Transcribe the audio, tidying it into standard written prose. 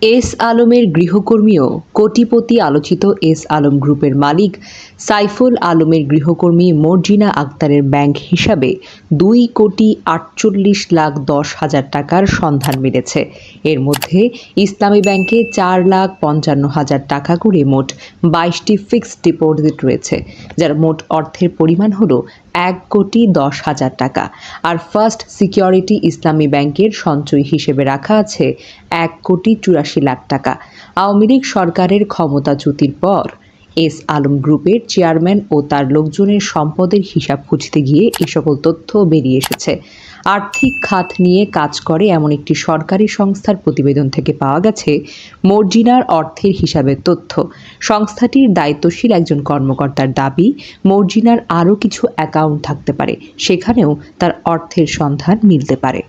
S আলমের গৃহকর্মীও কোটিপতি। আলোচিত এস আলম গ্রুপের মালিক সাইফুল আলমের গৃহকর্মী মর্জিনা আক্তারের ব্যাংক হিসাবে 2,48,10,00,000 টাকার সন্ধান মিলেছে। এর মধ্যে ইসলামী ব্যাংকে 4,55,000 টাকা করে মোট 22টি ফিক্সড ডিপোজিট রয়েছে, যার মোট অর্থের পরিমাণ হল 1,10,00,000 টাকা। আর ফার্স্ট সিকিউরিটি ইসলামী ব্যাংকের সঞ্চয় হিসেবে রাখা আছে 1,84,00,000 টাকা। আওয়ামী লীগ সরকারের ক্ষমতাচ্যুতির পর এস আলম গ্রুপের চেয়ারম্যান ও তার লোকজনের সম্পদের হিসাব খুঁজতে গিয়ে এ সকল তথ্য বেরিয়ে এসেছে। আর্থিক খাত নিয়ে কাজ করে এমন একটি সরকারি সংস্থার প্রতিবেদন থেকে পাওয়া গেছে মর্জিনার অর্থের হিসাবের তথ্য। সংস্থাটির দায়িত্বশীল একজন কর্মকর্তার দাবি, মর্জিনার আরও কিছু অ্যাকাউন্ট থাকতে পারে, সেখানেও তার অর্থের সন্ধান মিলতে পারে।